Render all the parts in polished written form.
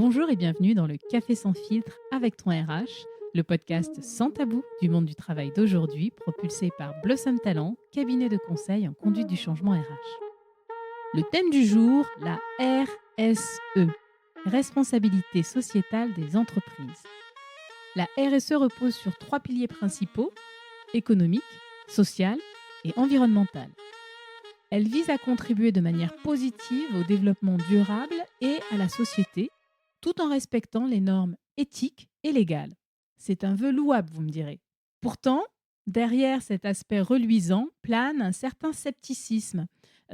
Bonjour et bienvenue dans le Café sans filtre avec ton RH, le podcast sans tabou du monde du travail d'aujourd'hui, propulsé par Blossom Talent, cabinet de conseil en conduite du changement RH. Le thème du jour, la RSE, responsabilité sociétale des entreprises. La RSE repose sur 3 piliers principaux, économique, social et environnemental. Elle vise à contribuer de manière positive au développement durable et à la société, tout en respectant les normes éthiques et légales. C'est un vœu louable, vous me direz. Pourtant, derrière cet aspect reluisant plane un certain scepticisme.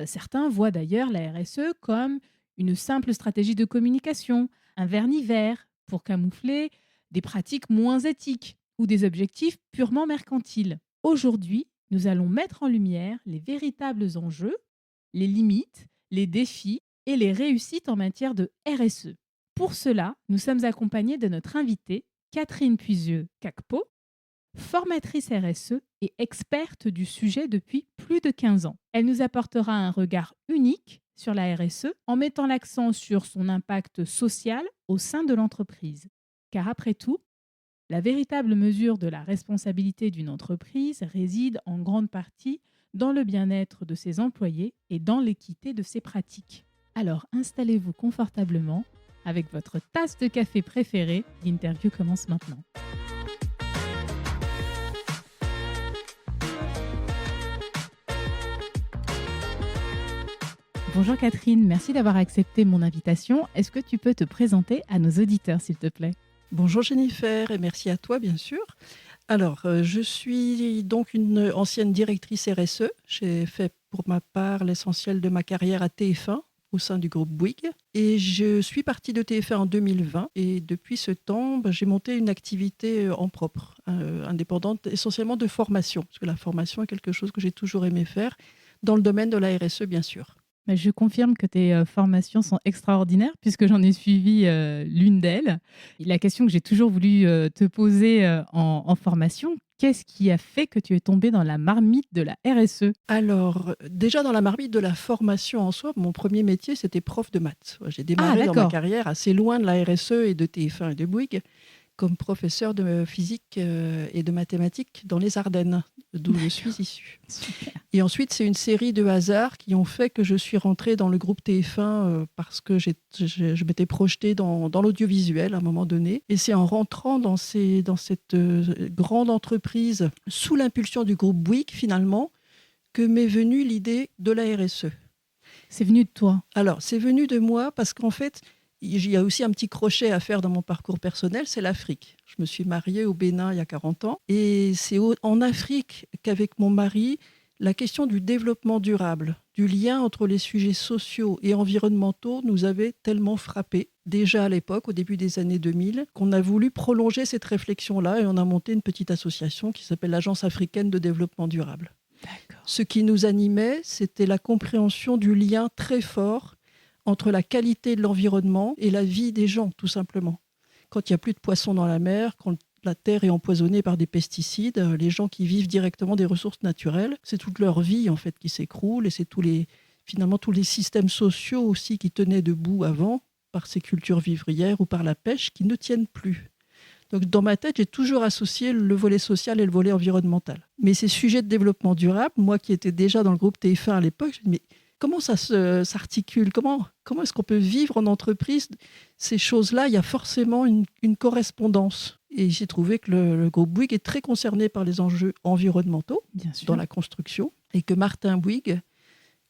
Certains voient d'ailleurs la RSE comme une simple stratégie de communication, un vernis vert pour camoufler des pratiques moins éthiques ou des objectifs purement mercantiles. Aujourd'hui, nous allons mettre en lumière les véritables enjeux, les limites, les défis et les réussites en matière de RSE. Pour cela, nous sommes accompagnés de notre invitée, Catherine Puisieux-Cacpo, formatrice RSE et experte du sujet depuis plus de 15 ans. Elle nous apportera un regard unique sur la RSE en mettant l'accent sur son impact social au sein de l'entreprise. Car après tout, la véritable mesure de la responsabilité d'une entreprise réside en grande partie dans le bien-être de ses employés et dans l'équité de ses pratiques. Alors installez-vous confortablement avec votre tasse de café préférée. L'interview commence maintenant. Bonjour Catherine, merci d'avoir accepté mon invitation. Est-ce que tu peux te présenter à nos auditeurs, s'il te plaît ? Bonjour Jennifer et merci à toi bien sûr. Alors, je suis donc une ancienne directrice RSE. J'ai fait pour ma part l'essentiel de ma carrière à TF1 au sein du groupe Bouygues. Et je suis partie de TF1 en 2020 et depuis ce temps, j'ai monté une activité en propre, indépendante, essentiellement de formation. Parce que la formation est quelque chose que j'ai toujours aimé faire dans le domaine de la RSE bien sûr. Je confirme que tes formations sont extraordinaires puisque j'en ai suivi l'une d'elles. Et la question que j'ai toujours voulu te poser en formation, qu'est-ce qui a fait que tu es tombée dans la marmite de la RSE ? Alors, déjà dans la marmite de la formation en soi, mon premier métier, c'était prof de maths. J'ai démarré dans ma d'accord. carrière assez loin de la RSE et de TF1 et de Bouygues, comme professeur de physique et de mathématiques dans les Ardennes, d'où je suis issue. Super. Et ensuite, c'est une série de hasards qui ont fait que je suis rentrée dans le groupe TF1 parce que je m'étais projetée dans l'audiovisuel à un moment donné. Et c'est en rentrant dans cette grande entreprise, sous l'impulsion du groupe Bouygues finalement, que m'est venue l'idée de la RSE. C'est venu de toi ? Alors, c'est venu de moi parce qu'en fait, il y a aussi un petit crochet à faire dans mon parcours personnel, c'est l'Afrique. Je me suis mariée au Bénin il y a 40 ans et c'est en Afrique qu'avec mon mari, la question du développement durable, du lien entre les sujets sociaux et environnementaux nous avait tellement frappés, déjà à l'époque, au début des années 2000, qu'on a voulu prolonger cette réflexion-là et on a monté une petite association qui s'appelle l'Agence africaine de développement durable. D'accord. Ce qui nous animait, c'était la compréhension du lien très fort entre la qualité de l'environnement et la vie des gens, tout simplement. Quand il n'y a plus de poissons dans la mer, quand la terre est empoisonnée par des pesticides, les gens qui vivent directement des ressources naturelles, c'est toute leur vie en fait qui s'écroule et c'est finalement tous les systèmes sociaux aussi qui tenaient debout avant par ces cultures vivrières ou par la pêche qui ne tiennent plus. Donc, dans ma tête, j'ai toujours associé le volet social et le volet environnemental. Mais ces sujets de développement durable, moi qui étais déjà dans le groupe TF1 à l'époque, je me dis, mais comment ça s'articule ? Comment est-ce qu'on peut vivre en entreprise ces choses-là ? Il y a forcément une correspondance. Et j'ai trouvé que le groupe Bouygues est très concerné par les enjeux environnementaux Bien sûr. dans la construction et que Martin Bouygues,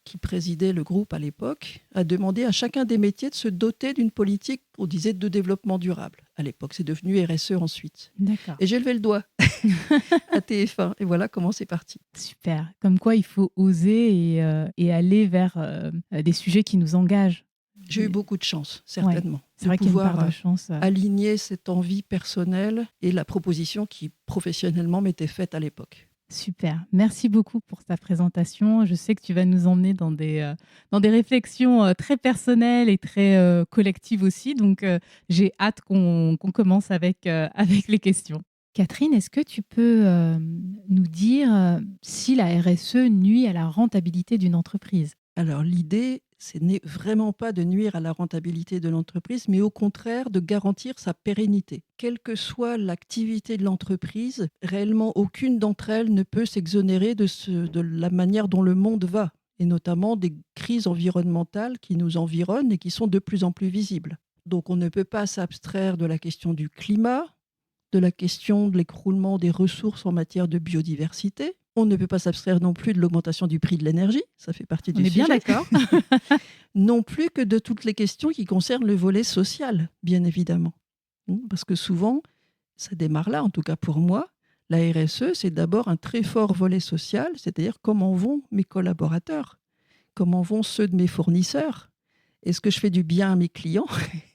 qui présidait le groupe à l'époque, a demandé à chacun des métiers de se doter d'une politique, on disait, de développement durable. À l'époque, c'est devenu RSE ensuite. D'accord. Et j'ai levé le doigt à TF1. Et voilà comment c'est parti. Super. Comme quoi, il faut oser et aller vers des sujets qui nous engagent. J'ai eu beaucoup de chance, certainement. C'est vrai qu'il y a une part pouvoir de chance. aligner cette envie personnelle et la proposition qui, professionnellement, m'était faite à l'époque. Super. Merci beaucoup pour ta présentation. Je sais que tu vas nous emmener dans des réflexions très personnelles et très collectives aussi. Donc, j'ai hâte qu'on commence avec les questions. Catherine, est-ce que tu peux nous dire si la RSE nuit à la rentabilité d'une entreprise ? Alors l'idée, ce n'est vraiment pas de nuire à la rentabilité de l'entreprise, mais au contraire de garantir sa pérennité. Quelle que soit l'activité de l'entreprise, réellement aucune d'entre elles ne peut s'exonérer de la manière dont le monde va, et notamment des crises environnementales qui nous environnent et qui sont de plus en plus visibles. Donc on ne peut pas s'abstraire de la question du climat, de la question de l'écroulement des ressources en matière de biodiversité. On ne peut pas s'abstraire non plus de l'augmentation du prix de l'énergie, ça fait partie On du est bien sujet. d'accord. Non plus que de toutes les questions qui concernent le volet social, bien évidemment. Parce que souvent, ça démarre là, en tout cas pour moi, la RSE, c'est d'abord un très fort volet social, c'est-à-dire comment vont mes collaborateurs, comment vont ceux de mes fournisseurs, est-ce que je fais du bien à mes clients?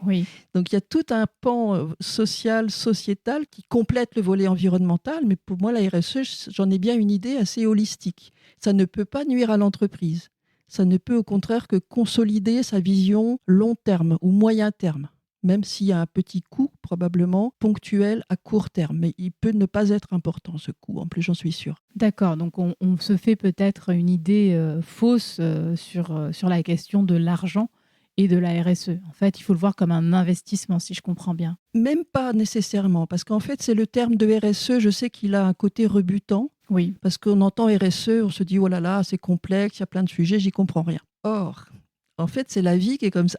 Oui. Donc il y a tout un pan social, sociétal qui complète le volet environnemental, mais pour moi la RSE, j'en ai bien une idée assez holistique. Ça ne peut pas nuire à l'entreprise. Ça ne peut au contraire que consolider sa vision long terme ou moyen terme, même s'il y a un petit coût probablement ponctuel à court terme. Mais il peut ne pas être important ce coût, en plus j'en suis sûre. D'accord, donc on se fait peut-être une idée fausse sur la question de l'argent et de la RSE. En fait, il faut le voir comme un investissement, si je comprends bien. Même pas nécessairement, parce qu'en fait c'est le terme de RSE, je sais qu'il a un côté rebutant, Oui, parce qu'on entend RSE, on se dit oh là là, c'est complexe, il y a plein de sujets, j'y comprends rien. Or, en fait, c'est la vie qui est comme ça.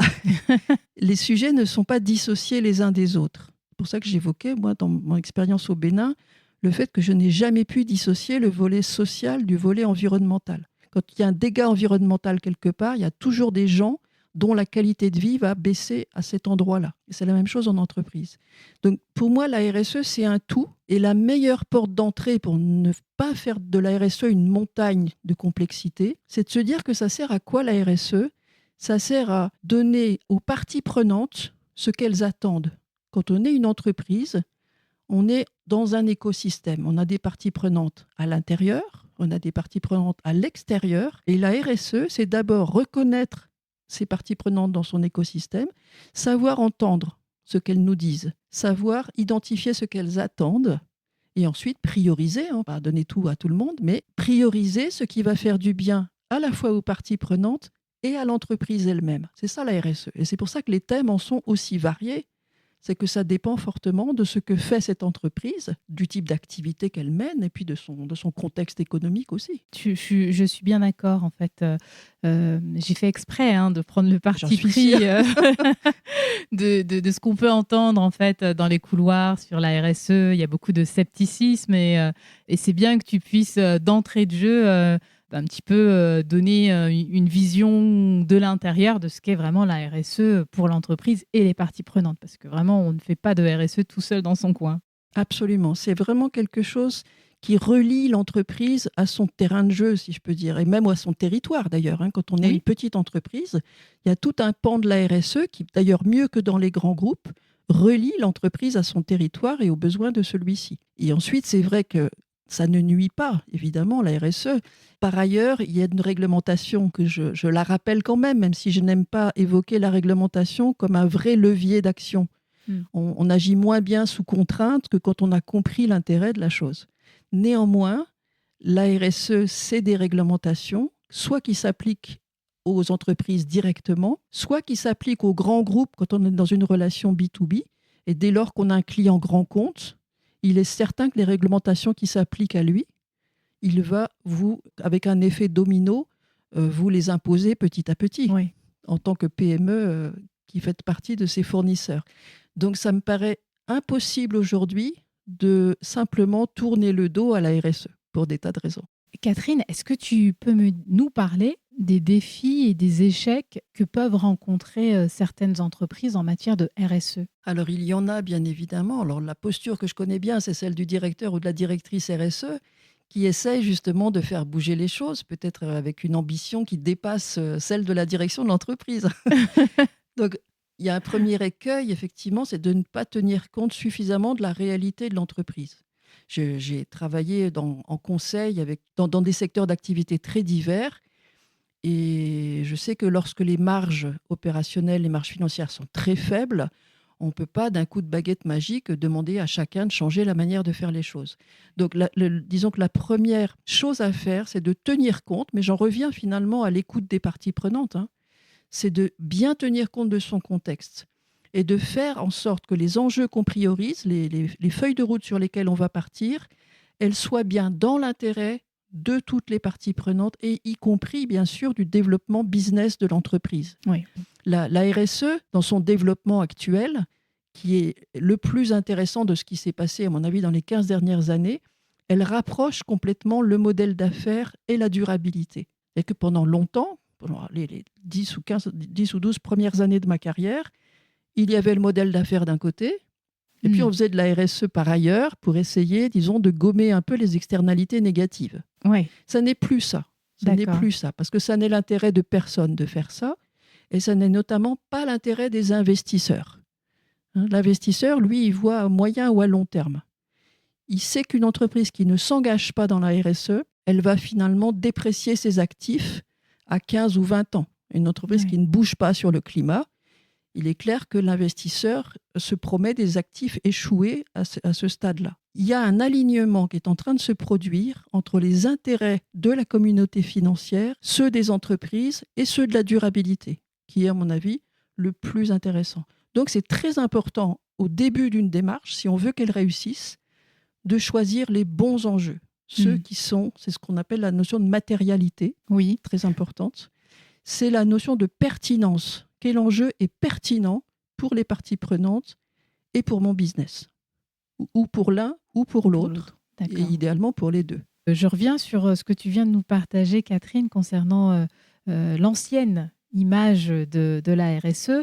Les sujets ne sont pas dissociés les uns des autres. C'est pour ça que j'évoquais, moi, dans mon expérience au Bénin, le fait que je n'ai jamais pu dissocier le volet social du volet environnemental. Quand il y a un dégât environnemental quelque part, il y a toujours des gens dont la qualité de vie va baisser à cet endroit-là. Et c'est la même chose en entreprise. Donc pour moi, la RSE, c'est un tout. Et la meilleure porte d'entrée pour ne pas faire de la RSE une montagne de complexité, c'est de se dire que ça sert à quoi la RSE? Ça sert à donner aux parties prenantes ce qu'elles attendent. Quand on est une entreprise, on est dans un écosystème. On a des parties prenantes à l'intérieur, on a des parties prenantes à l'extérieur. Et la RSE, c'est d'abord reconnaître ces parties prenantes dans son écosystème, savoir entendre ce qu'elles nous disent, savoir identifier ce qu'elles attendent, et ensuite prioriser, pas donner tout à tout le monde, mais prioriser ce qui va faire du bien à la fois aux parties prenantes et à l'entreprise elle-même. C'est ça la RSE. Et c'est pour ça que les thèmes en sont aussi variés. C'est que ça dépend fortement de ce que fait cette entreprise, du type d'activité qu'elle mène et puis de son contexte économique aussi. je suis bien d'accord en fait. J'ai fait exprès de prendre le J'en parti suis pris sûre. de ce qu'on peut entendre en fait dans les couloirs sur la RSE. Il y a beaucoup de scepticisme et c'est bien que tu puisses d'entrée de jeu un petit peu donner une vision de l'intérieur de ce qu'est vraiment la RSE pour l'entreprise et les parties prenantes. Parce que vraiment, on ne fait pas de RSE tout seul dans son coin. Absolument. C'est vraiment quelque chose qui relie l'entreprise à son terrain de jeu, si je peux dire, et même à son territoire d'ailleurs. Quand on est Oui. une petite entreprise, il y a tout un pan de la RSE qui, d'ailleurs mieux que dans les grands groupes, relie l'entreprise à son territoire et aux besoins de celui-ci. Et ensuite, c'est vrai que ça ne nuit pas, évidemment, la RSE. Par ailleurs, il y a une réglementation que je la rappelle quand même si je n'aime pas évoquer la réglementation comme un vrai levier d'action. On agit moins bien sous contrainte que quand on a compris l'intérêt de la chose. Néanmoins, la RSE, c'est des réglementations, soit qui s'appliquent aux entreprises directement, soit qui s'appliquent aux grands groupes quand on est dans une relation B2B. Et dès lors qu'on a un client grand compte, il est certain que les réglementations qui s'appliquent à lui, il va vous, avec un effet domino, vous les imposer petit à petit, Oui. en tant que PME qui fait partie de ses fournisseurs. Donc ça me paraît impossible aujourd'hui de simplement tourner le dos à la RSE pour des tas de raisons. Catherine, est-ce que tu peux nous parler des défis et des échecs que peuvent rencontrer certaines entreprises en matière de RSE? Alors il y en a bien évidemment. Alors la posture que je connais bien, c'est celle du directeur ou de la directrice RSE qui essaye justement de faire bouger les choses, peut-être avec une ambition qui dépasse celle de la direction de l'entreprise. Donc il y a un premier écueil, effectivement, c'est de ne pas tenir compte suffisamment de la réalité de l'entreprise. J'ai travaillé en conseil dans des secteurs d'activité très divers et je sais que lorsque les marges opérationnelles, les marges financières sont très faibles, On ne peut pas, d'un coup de baguette magique, demander à chacun de changer la manière de faire les choses. Donc, disons que la première chose à faire, c'est de tenir compte, mais j'en reviens finalement à l'écoute des parties prenantes, c'est de bien tenir compte de son contexte et de faire en sorte que les enjeux qu'on priorise, les feuilles de route sur lesquelles on va partir, elles soient bien dans l'intérêt de toutes les parties prenantes et y compris, bien sûr, du développement business de l'entreprise. Oui. La RSE, dans son développement actuel, qui est le plus intéressant de ce qui s'est passé, à mon avis, dans les 15 dernières années, elle rapproche complètement le modèle d'affaires et la durabilité. Et que pendant longtemps, pendant les 10 ou 12 premières années de ma carrière, il y avait le modèle d'affaires d'un côté, et puis on faisait de la RSE par ailleurs pour essayer, disons, de gommer un peu les externalités négatives. Oui. Ça n'est plus ça. N'est plus ça, parce que ça n'est l'intérêt de personne de faire ça, et ça n'est notamment pas l'intérêt des investisseurs. L'investisseur, lui, il voit à moyen ou à long terme. Il sait qu'une entreprise qui ne s'engage pas dans la RSE, elle va finalement déprécier ses actifs à 15 ou 20 ans. Une entreprise qui ne bouge pas sur le climat, il est clair que l'investisseur se promet des actifs échoués à ce stade-là. Il y a un alignement qui est en train de se produire entre les intérêts de la communauté financière, ceux des entreprises et ceux de la durabilité, qui est, à mon avis, le plus intéressant. Donc, c'est très important, au début d'une démarche, si on veut qu'elle réussisse, de choisir les bons enjeux. Ceux qui sont, c'est ce qu'on appelle la notion de matérialité, très importante. C'est la notion de pertinence. Quel enjeu est pertinent pour les parties prenantes et pour mon business, ou pour l'un ou pour l'autre, et idéalement pour les deux. Je reviens sur ce que tu viens de nous partager, Catherine, concernant l'ancienne image de la RSE.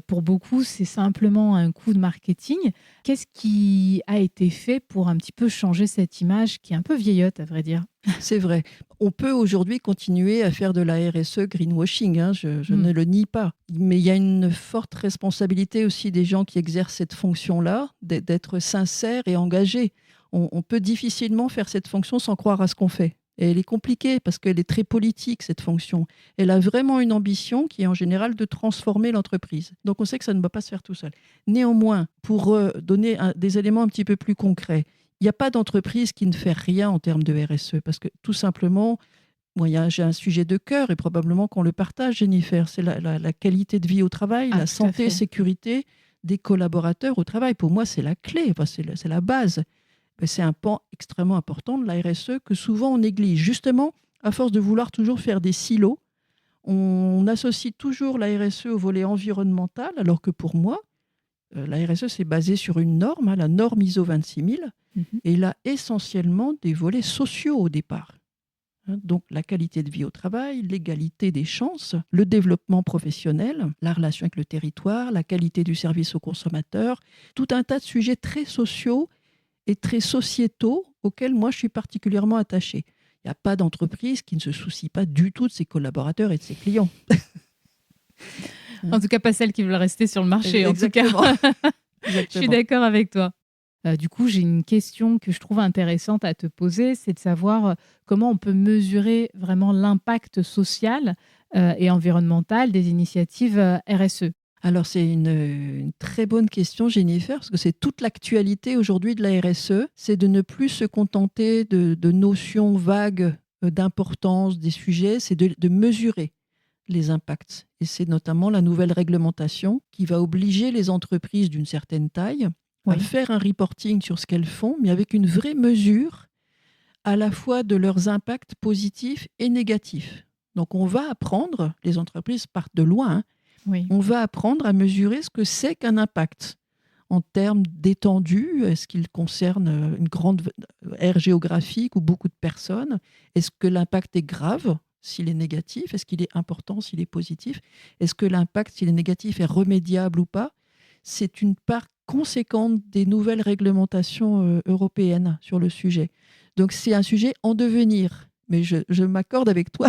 Pour beaucoup, c'est simplement un coup de marketing. Qu'est-ce qui a été fait pour un petit peu changer cette image qui est un peu vieillotte, à vrai dire ? C'est vrai. On peut aujourd'hui continuer à faire de la RSE greenwashing, je ne le nie pas. Mais il y a une forte responsabilité aussi des gens qui exercent cette fonction-là, d'être sincères et engagés. On peut difficilement faire cette fonction sans croire à ce qu'on fait. Et elle est compliquée parce qu'elle est très politique, cette fonction. Elle a vraiment une ambition qui est en général de transformer l'entreprise. Donc on sait que ça ne va pas se faire tout seul. Néanmoins, pour donner des éléments un petit peu plus concrets, il n'y a pas d'entreprise qui ne fait rien en termes de RSE parce que tout simplement, j'ai un sujet de cœur et probablement qu'on le partage, Jennifer, c'est la qualité de vie au travail, la santé, sécurité des collaborateurs au travail. Pour moi, c'est la clé, c'est la base. C'est un pan extrêmement important de la RSE que souvent on néglige. Justement, à force de vouloir toujours faire des silos, on associe toujours la RSE au volet environnemental, alors que pour moi, la RSE, c'est basé sur une norme, la norme ISO 26000, et il a essentiellement des volets sociaux au départ. Donc la qualité de vie au travail, l'égalité des chances, le développement professionnel, la relation avec le territoire, la qualité du service aux consommateurs, tout un tas de sujets très sociaux et très sociétaux auxquels moi je suis particulièrement attachée. Il n'y a pas d'entreprise qui ne se soucie pas du tout de ses collaborateurs et de ses clients. En tout cas, pas celles qui veulent rester sur le marché. Exactement. En tout cas. Je suis d'accord avec toi. Du coup, j'ai une question que je trouve intéressante à te poser, c'est de savoir comment on peut mesurer vraiment l'impact social et environnemental des initiatives RSE. Alors, c'est une très bonne question, Jennifer, parce que c'est toute l'actualité aujourd'hui de la RSE, c'est de ne plus se contenter de notions vagues d'importance des sujets, c'est de mesurer les impacts. Et c'est notamment la nouvelle réglementation qui va obliger les entreprises d'une certaine taille à faire un reporting sur ce qu'elles font, mais avec une vraie mesure à la fois de leurs impacts positifs et négatifs. Donc, on va apprendre, les entreprises partent de loin, on va apprendre à mesurer ce que c'est qu'un impact en termes d'étendue. Est-ce qu'il concerne une grande aire géographique ou beaucoup de personnes? Est-ce que l'impact est grave s'il est négatif? Est-ce qu'il est important s'il est positif? Est-ce que l'impact, s'il est négatif, est remédiable ou pas? C'est une part conséquente des nouvelles réglementations européennes sur le sujet. Donc c'est un sujet en devenir. Mais je m'accorde avec toi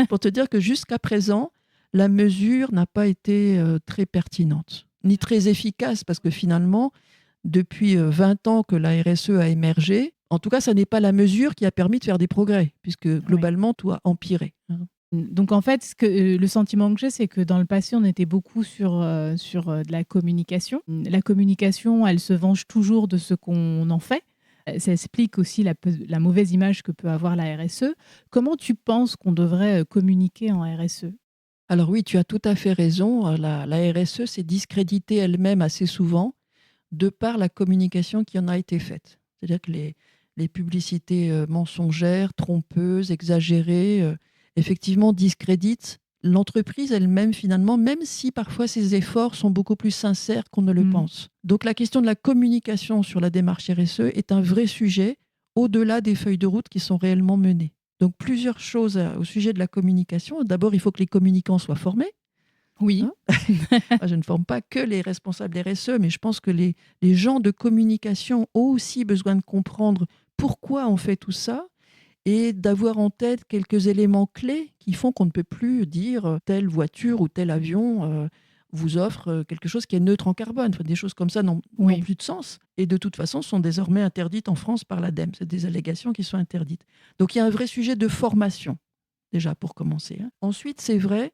pour te dire que jusqu'à présent, la mesure n'a pas été très pertinente, ni très efficace, parce que finalement, depuis 20 ans que la RSE a émergé, en tout cas, ça n'est pas la mesure qui a permis de faire des progrès, puisque globalement, tout a empiré. Donc en fait, le sentiment que j'ai, c'est que dans le passé, on était beaucoup sur de la communication. La communication, elle se venge toujours de ce qu'on en fait. Ça explique aussi la mauvaise image que peut avoir la RSE. Comment tu penses qu'on devrait communiquer en RSE ? Alors oui, tu as tout à fait raison. La RSE s'est discréditée elle-même assez souvent de par la communication qui en a été faite. C'est-à-dire que les publicités mensongères, trompeuses, exagérées, effectivement discréditent l'entreprise elle-même finalement, même si parfois ses efforts sont beaucoup plus sincères qu'on ne le pense. Donc la question de la communication sur la démarche RSE est un vrai sujet au-delà des feuilles de route qui sont réellement menées. Donc plusieurs choses au sujet de la communication. D'abord, il faut que les communicants soient formés. Oui. Je ne forme pas que les responsables RSE, mais je pense que les gens de communication ont aussi besoin de comprendre pourquoi on fait tout ça et d'avoir en tête quelques éléments clés qui font qu'on ne peut plus dire telle voiture ou tel avion vous offre quelque chose qui est neutre en carbone. Enfin, des choses comme ça n'ont plus de sens et de toute façon sont désormais interdites en France par l'ADEME. C'est des allégations qui sont interdites. Donc il y a un vrai sujet de formation, déjà pour commencer. Ensuite, c'est vrai,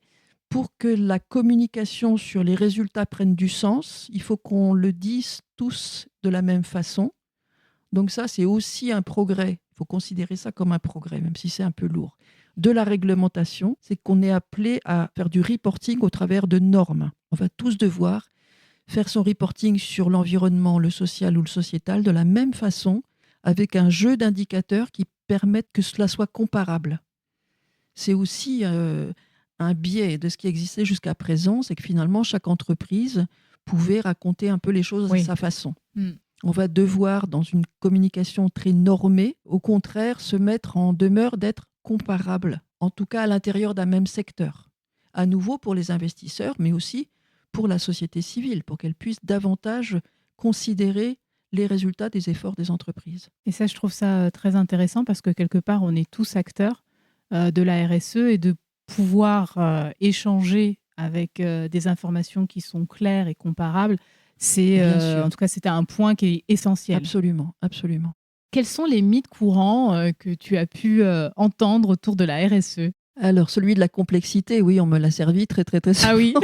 pour que la communication sur les résultats prenne du sens, il faut qu'on le dise tous de la même façon. Donc ça, c'est aussi un progrès. Il faut considérer ça comme un progrès, même si c'est un peu lourd. De la réglementation, c'est qu'on est appelé à faire du reporting au travers de normes. On va tous devoir faire son reporting sur l'environnement, le social ou le sociétal de la même façon, avec un jeu d'indicateurs qui permettent que cela soit comparable. C'est aussi un biais de ce qui existait jusqu'à présent, c'est que finalement, chaque entreprise pouvait raconter un peu les choses à sa façon. On va devoir, dans une communication très normée, au contraire, se mettre en demeure d'être comparable, en tout cas à l'intérieur d'un même secteur. À nouveau pour les investisseurs, mais aussi pour la société civile, pour qu'elle puisse davantage considérer les résultats des efforts des entreprises. Et ça, je trouve ça très intéressant parce que quelque part, on est tous acteurs de la RSE et de pouvoir échanger avec des informations qui sont claires et comparables. En tout cas, c'était un point qui est essentiel. Absolument, absolument. Quels sont les mythes courants que tu as pu entendre autour de la RSE ? Alors, celui de la complexité, oui, on me l'a servi très, très, très souvent. Ah oui.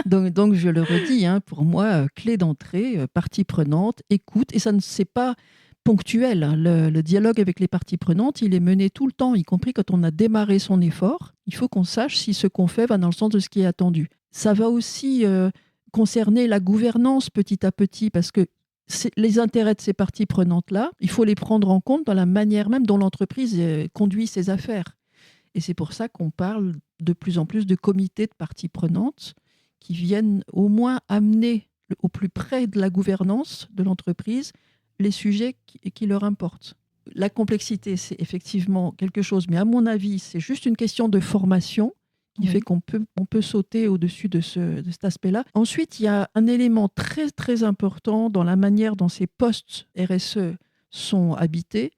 donc, je le redis, pour moi, clé d'entrée, partie prenante, écoute, et ça ne c'est pas ponctuel. Le dialogue avec les parties prenantes, il est mené tout le temps, y compris quand on a démarré son effort. Il faut qu'on sache si ce qu'on fait va dans le sens de ce qui est attendu. Ça va aussi concerner la gouvernance petit à petit, parce que les intérêts de ces parties prenantes-là, il faut les prendre en compte dans la manière même dont l'entreprise conduit ses affaires. Et c'est pour ça qu'on parle de plus en plus de comités de parties prenantes qui viennent au moins amener au plus près de la gouvernance de l'entreprise les sujets qui leur importent. La complexité, c'est effectivement quelque chose, mais à mon avis, c'est juste une question de formation qui fait qu'on peut sauter au-dessus de cet aspect-là. Ensuite, il y a un élément très, très important dans la manière dont ces postes RSE sont habités.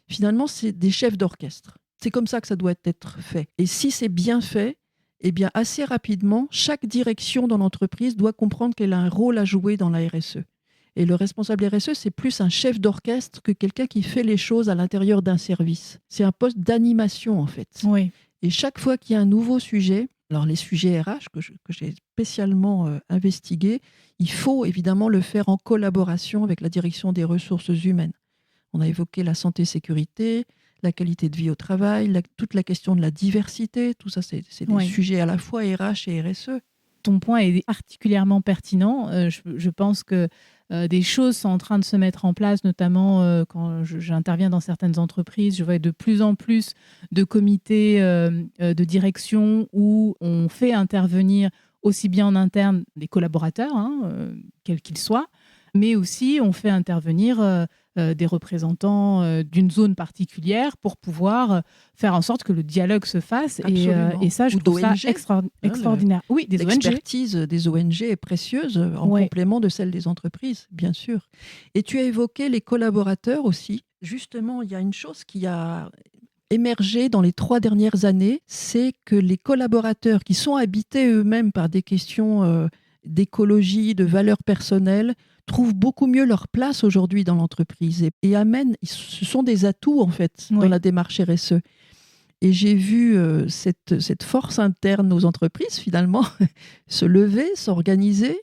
Finalement, c'est des chefs d'orchestre. C'est comme ça que ça doit être fait. Et si c'est bien fait, eh bien, assez rapidement, chaque direction dans l'entreprise doit comprendre qu'elle a un rôle à jouer dans la RSE. Et le responsable RSE, c'est plus un chef d'orchestre que quelqu'un qui fait les choses à l'intérieur d'un service. C'est un poste d'animation, en fait. Oui. Et chaque fois qu'il y a un nouveau sujet, alors les sujets RH que j'ai spécialement investigués, il faut évidemment le faire en collaboration avec la direction des ressources humaines. On a évoqué la santé-sécurité, la qualité de vie au travail, toute la question de la diversité, tout ça, c'est des sujets à la fois RH et RSE. Ton point est particulièrement pertinent. Je pense que des choses sont en train de se mettre en place, notamment quand j'interviens dans certaines entreprises. Je vois de plus en plus de comités de direction où on fait intervenir aussi bien en interne des collaborateurs, quels qu'ils soient, mais aussi on fait intervenir des représentants d'une zone particulière pour pouvoir faire en sorte que le dialogue se fasse. Et ça, je trouve ça extraordinaire. Oui, des ONG. L'expertise des ONG est précieuse en complément de celle des entreprises, bien sûr. Et tu as évoqué les collaborateurs aussi. Justement, il y a une chose qui a émergé dans les 3 dernières années, c'est que les collaborateurs qui sont habités eux-mêmes par des questions d'écologie, de valeurs personnelles, trouvent beaucoup mieux leur place aujourd'hui dans l'entreprise et amènent, ce sont des atouts en fait dans la démarche RSE. Et j'ai vu cette force interne aux entreprises, finalement, se lever, s'organiser.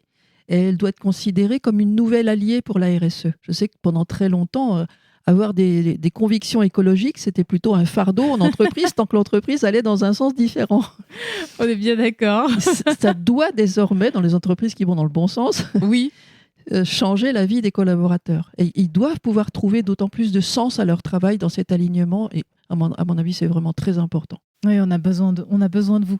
Et elle doit être considérée comme une nouvelle alliée pour la RSE. Je sais que pendant très longtemps, avoir des convictions écologiques, c'était plutôt un fardeau en entreprise, tant que l'entreprise allait dans un sens différent. On est bien d'accord. Ça doit désormais, dans les entreprises qui vont dans le bon sens, Oui. Changer la vie des collaborateurs. Et ils doivent pouvoir trouver d'autant plus de sens à leur travail dans cet alignement. Et à mon avis, c'est vraiment très important. Oui, on a besoin de vous.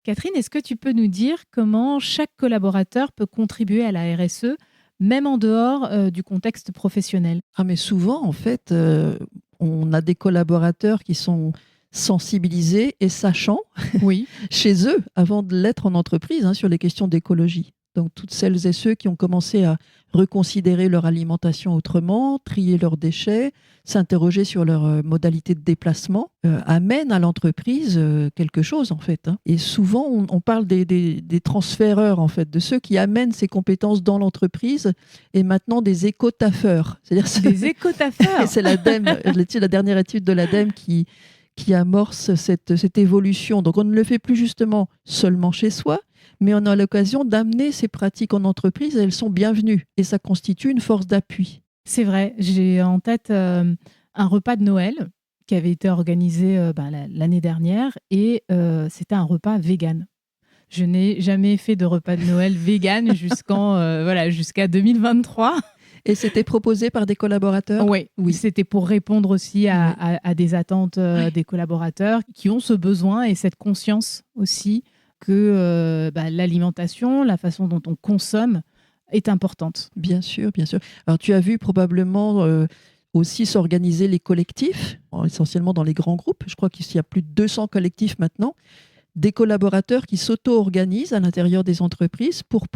Catherine, est-ce que tu peux nous dire comment chaque collaborateur peut contribuer à la RSE, même en dehors du contexte professionnel? Mais souvent, en fait, on a des collaborateurs qui sont sensibilisés et sachants Oui. chez eux avant de l'être en entreprise sur les questions d'écologie. Donc, toutes celles et ceux qui ont commencé à reconsidérer leur alimentation autrement, trier leurs déchets, s'interroger sur leurs modalités de déplacement, amènent à l'entreprise quelque chose, en fait. Et souvent, on parle des transféreurs, en fait, de ceux qui amènent ces compétences dans l'entreprise, et maintenant des éco-taffeurs. C'est-à-dire des éco-taffeurs. C'est l'ADEME, la dernière étude de l'ADEME qui amorce cette évolution. Donc, on ne le fait plus justement seulement chez soi, mais on a l'occasion d'amener ces pratiques en entreprise et elles sont bienvenues. Et ça constitue une force d'appui. C'est vrai. J'ai en tête un repas de Noël qui avait été organisé l'année dernière et c'était un repas vegan. Je n'ai jamais fait de repas de Noël vegan jusqu'à 2023. Et c'était proposé par des collaborateurs ? Oui, c'était pour répondre aussi à des attentes des collaborateurs qui ont ce besoin et cette conscience aussi que l'alimentation, la façon dont on consomme est importante. Bien sûr, bien sûr. Alors tu as vu probablement aussi s'organiser les collectifs, essentiellement dans les grands groupes. Je crois qu'il y a plus de 200 collectifs maintenant, des collaborateurs qui s'auto-organisent à l'intérieur des entreprises pour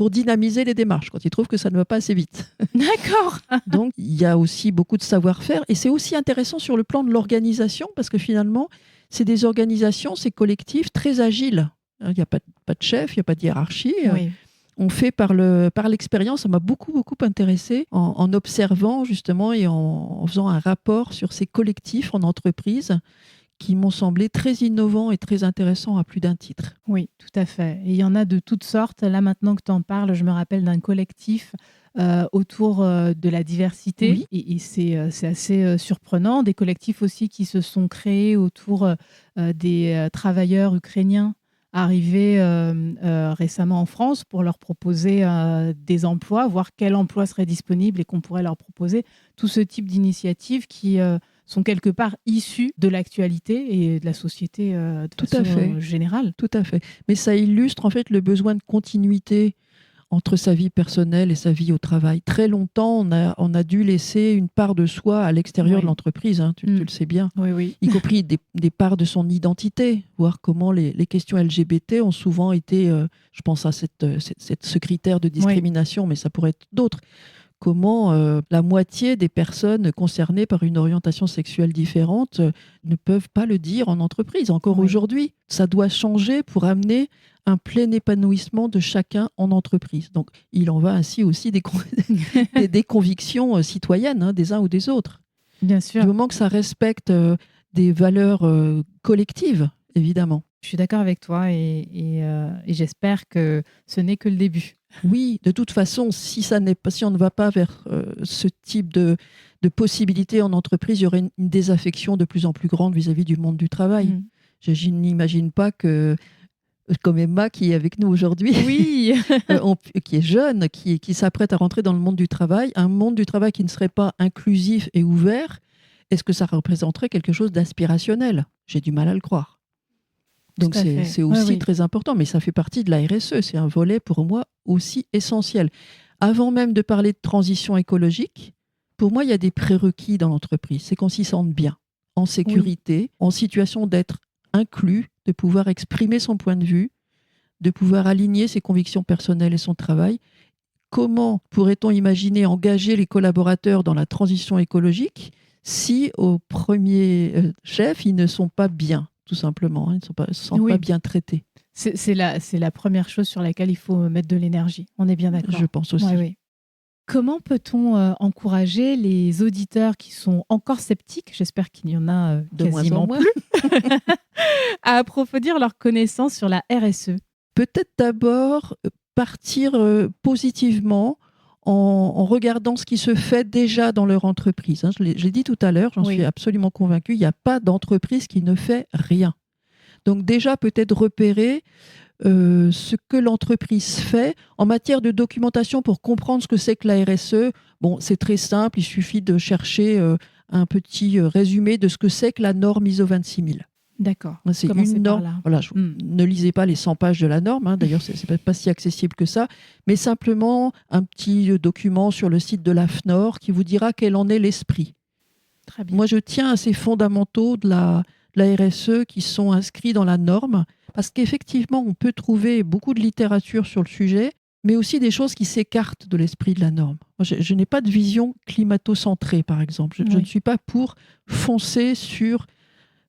dynamiser les démarches quand ils trouvent que ça ne va pas assez vite. D'accord. Donc il y a aussi beaucoup de savoir-faire et c'est aussi intéressant sur le plan de l'organisation parce que finalement, c'est des organisations, ces collectifs très agiles. Il n'y a pas de chef, il n'y a pas de hiérarchie. Oui. On fait par l'expérience. Ça m'a beaucoup intéressée en observant justement et en faisant un rapport sur ces collectifs en entreprise qui m'ont semblé très innovants et très intéressants à plus d'un titre. Oui, tout à fait. Et il y en a de toutes sortes. Là, maintenant que tu en parles, je me rappelle d'un collectif autour de la diversité. Oui. Et c'est assez surprenant. Des collectifs aussi qui se sont créés autour des travailleurs ukrainiens arrivés récemment en France pour leur proposer des emplois, voir quel emploi serait disponible et qu'on pourrait leur proposer. Tout ce type d'initiatives qui sont quelque part issus de l'actualité et de la société de façon générale. Tout à fait. Mais ça illustre en fait le besoin de continuité entre sa vie personnelle et sa vie au travail. Très longtemps, on a dû laisser une part de soi à l'extérieur de l'entreprise, tu le sais bien, y compris des parts de son identité, voir comment les questions LGBT ont souvent été, je pense à ce critère de discrimination, mais ça pourrait être d'autres. Comment la moitié des personnes concernées par une orientation sexuelle différente ne peuvent pas le dire en entreprise. Encore aujourd'hui, ça doit changer pour amener un plein épanouissement de chacun en entreprise. Donc, il en va ainsi aussi des convictions citoyennes des uns ou des autres. Bien sûr. Du moment que ça respecte des valeurs collectives, évidemment. Je suis d'accord avec toi et j'espère que ce n'est que le début. Oui, de toute façon, si on ne va pas vers ce type de possibilités en entreprise, il y aurait une désaffection de plus en plus grande vis-à-vis du monde du travail. Je n'imagine pas que, comme Emma qui est avec nous aujourd'hui, qui est jeune, qui s'apprête à rentrer dans le monde du travail, un monde du travail qui ne serait pas inclusif et ouvert, est-ce que ça représenterait quelque chose d'aspirationnel ? J'ai du mal à le croire. Donc c'est aussi très important, mais ça fait partie de la RSE. C'est un volet pour moi aussi essentiel. Avant même de parler de transition écologique, pour moi, il y a des prérequis dans l'entreprise. C'est qu'on s'y sente bien, en sécurité, en situation d'être inclus, de pouvoir exprimer son point de vue, de pouvoir aligner ses convictions personnelles et son travail. Comment pourrait-on imaginer engager les collaborateurs dans la transition écologique si, au premier chef, ils ne sont pas bien ? Tout simplement, ils ne se sentent pas bien traités. C'est la première chose sur laquelle il faut mettre de l'énergie. On est bien d'accord. Je pense aussi. Oui. Comment peut-on encourager les auditeurs qui sont encore sceptiques, j'espère qu'il y en a De moins en quasiment moins. plus, à approfondir leurs connaissances sur la RSE? Peut-être d'abord partir positivement en regardant ce qui se fait déjà dans leur entreprise. Je l'ai dit tout à l'heure, j'en suis absolument convaincue, il n'y a pas d'entreprise qui ne fait rien. Donc déjà, peut-être repérer ce que l'entreprise fait en matière de documentation pour comprendre ce que c'est que la RSE. Bon, c'est très simple, il suffit de chercher un petit résumé de ce que c'est que la norme ISO 26000. D'accord. C'est Commencez une par norme. là. Voilà, ne lisez pas les 100 pages de la norme, d'ailleurs, c'est pas si accessible que ça, mais simplement un petit document sur le site de l'AFNOR qui vous dira quel en est l'esprit. Très bien. Moi, je tiens à ces fondamentaux de la RSE qui sont inscrits dans la norme, parce qu'effectivement, on peut trouver beaucoup de littérature sur le sujet, mais aussi des choses qui s'écartent de l'esprit de la norme. Moi, je n'ai pas de vision climato-centrée, par exemple. Je ne suis pas pour foncer sur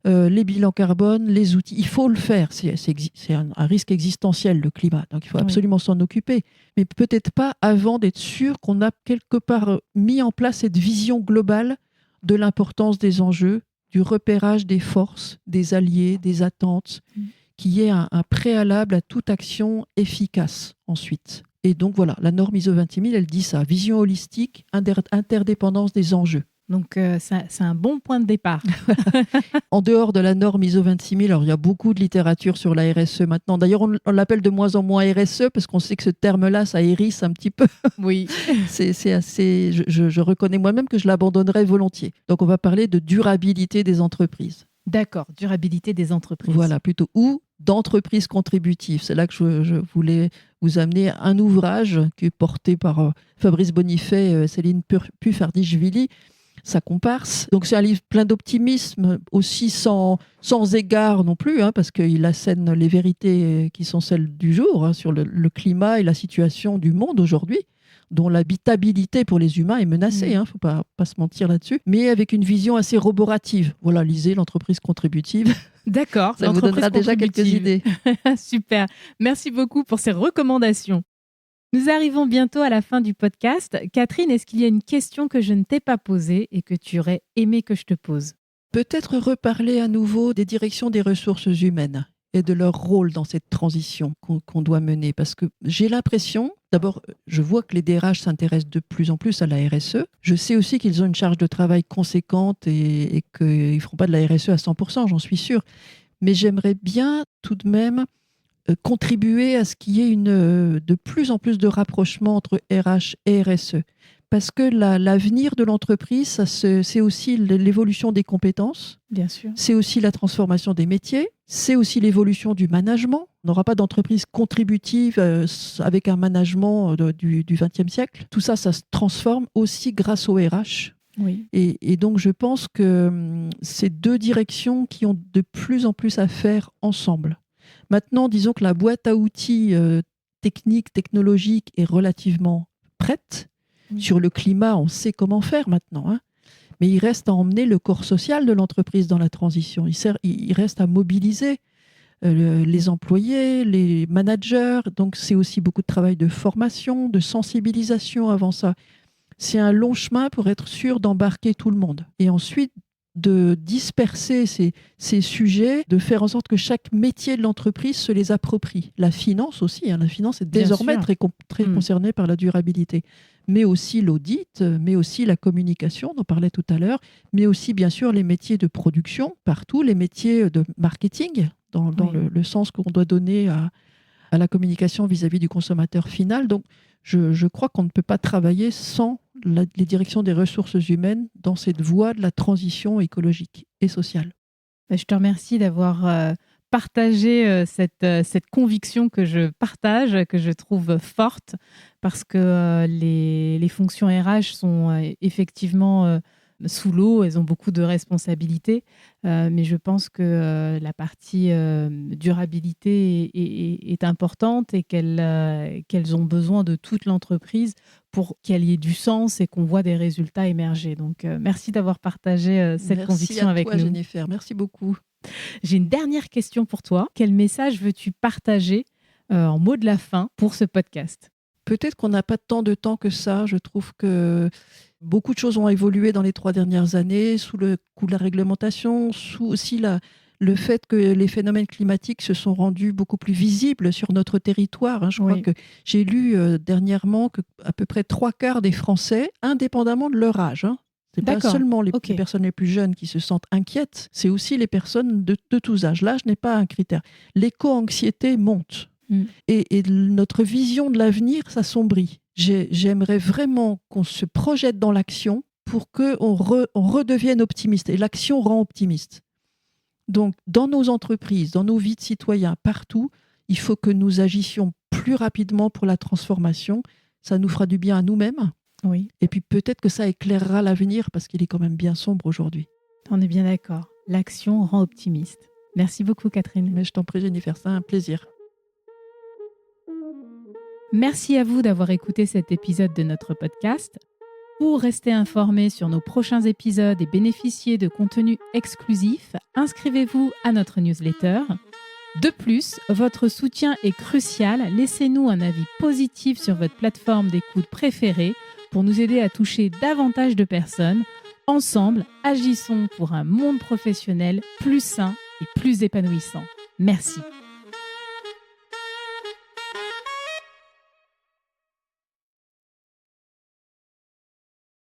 les bilans carbone, les outils. Il faut le faire. C'est un risque existentiel, le climat. Donc, il faut absolument s'en occuper. Mais peut-être pas avant d'être sûr qu'on a quelque part mis en place cette vision globale de l'importance des enjeux, du repérage des forces, des alliés, des attentes, qui est un préalable à toute action efficace ensuite. Et donc voilà, la norme ISO 26000, elle dit ça, vision holistique, interdépendance des enjeux. Donc c'est un bon point de départ. En dehors de la norme ISO 26000, alors il y a beaucoup de littérature sur la RSE maintenant. D'ailleurs, on l'appelle de moins en moins RSE parce qu'on sait que ce terme-là, ça hérisse un petit peu. Oui. C'est assez. Je reconnais moi-même que je l'abandonnerais volontiers. Donc, on va parler de durabilité des entreprises. D'accord, durabilité des entreprises. Voilà, plutôt. Ou d'entreprises contributives. C'est là que je voulais vous amener un ouvrage qui est porté par Fabrice Bonifay, Céline Puffardichvili, sa comparse. Donc c'est un livre plein d'optimisme, aussi sans égard non plus, parce qu'il assène les vérités qui sont celles du jour sur le climat et la situation du monde aujourd'hui, dont l'habitabilité pour les humains est menacée, il ne faut pas se mentir là-dessus, mais avec une vision assez roborative. Voilà, lisez l'entreprise contributive. D'accord, ça vous donnera déjà quelques idées. Super, merci beaucoup pour ces recommandations. Nous arrivons bientôt à la fin du podcast. Catherine, est-ce qu'il y a une question que je ne t'ai pas posée et que tu aurais aimé que je te pose? Peut-être reparler à nouveau des directions des ressources humaines et de leur rôle dans cette transition qu'on doit mener. Parce que j'ai l'impression, d'abord, je vois que les DRH s'intéressent de plus en plus à la RSE. Je sais aussi qu'ils ont une charge de travail conséquente et qu'ils ne feront pas de la RSE à 100%, j'en suis sûre. Mais j'aimerais bien tout de même contribuer à ce qu'il y ait de plus en plus de rapprochement entre RH et RSE. Parce que l'avenir de l'entreprise, c'est aussi l'évolution des compétences. Bien sûr. C'est aussi la transformation des métiers. C'est aussi l'évolution du management. On n'aura pas d'entreprise contributive avec un management du XXe siècle. Tout ça, ça se transforme aussi grâce au RH. Oui. Et donc, je pense que c'est deux directions qui ont de plus en plus à faire ensemble. Maintenant, disons que la boîte à outils technique, technologique est relativement prête. Sur le climat, on sait comment faire maintenant. Mais il reste à emmener le corps social de l'entreprise dans la transition. Il reste à mobiliser les employés, les managers. Donc, c'est aussi beaucoup de travail de formation, de sensibilisation avant ça. C'est un long chemin pour être sûr d'embarquer tout le monde. Et ensuite, de disperser ces sujets, de faire en sorte que chaque métier de l'entreprise se les approprie. La finance aussi, la finance est désormais très concernée par la durabilité, mais aussi l'audit, mais aussi la communication, on en parlait tout à l'heure, mais aussi bien sûr les métiers de production, partout, les métiers de marketing, dans le sens qu'on doit donner à la communication vis-à-vis du consommateur final. Donc, je crois qu'on ne peut pas travailler sans les directions des ressources humaines dans cette voie de la transition écologique et sociale. Je te remercie d'avoir partagé cette conviction que je partage, que je trouve forte, parce que les fonctions RH sont effectivement sous l'eau, elles ont beaucoup de responsabilités, mais je pense que la partie durabilité est importante et qu'elles ont besoin de toute l'entreprise pour qu'elle y ait du sens et qu'on voit des résultats émerger. Donc, merci d'avoir partagé cette conviction avec nous. Merci à toi, Jennifer. Merci beaucoup. J'ai une dernière question pour toi. Quel message veux-tu partager en mot de la fin pour ce podcast ? Peut-être qu'on n'a pas tant de temps que ça. Je trouve que beaucoup de choses ont évolué dans les 3 dernières années, sous le coup de la réglementation, sous aussi le fait que les phénomènes climatiques se sont rendus beaucoup plus visibles sur notre territoire. Hein. Je crois que j'ai lu dernièrement qu'à peu près 3/4 des Français, indépendamment de leur âge, hein, c'est pas seulement les personnes les plus jeunes qui se sentent inquiètes, c'est aussi les personnes de tous âges. L'âge n'est pas un critère. L'éco-anxiété monte. Et notre vision de l'avenir s'assombrit. J'aimerais vraiment qu'on se projette dans l'action pour qu'on redevienne optimiste. Et l'action rend optimiste. Donc, dans nos entreprises, dans nos vies de citoyens, partout, il faut que nous agissions plus rapidement pour la transformation. Ça nous fera du bien à nous-mêmes. Oui. Et puis peut-être que ça éclairera l'avenir parce qu'il est quand même bien sombre aujourd'hui. On est bien d'accord. L'action rend optimiste. Merci beaucoup, Catherine. Mais je t'en prie, Jennifer, c'est un plaisir. Merci à vous d'avoir écouté cet épisode de notre podcast. Pour rester informé sur nos prochains épisodes et bénéficier de contenus exclusifs, inscrivez-vous à notre newsletter. De plus, votre soutien est crucial. Laissez-nous un avis positif sur votre plateforme d'écoute préférée pour nous aider à toucher davantage de personnes. Ensemble, agissons pour un monde professionnel plus sain et plus épanouissant. Merci.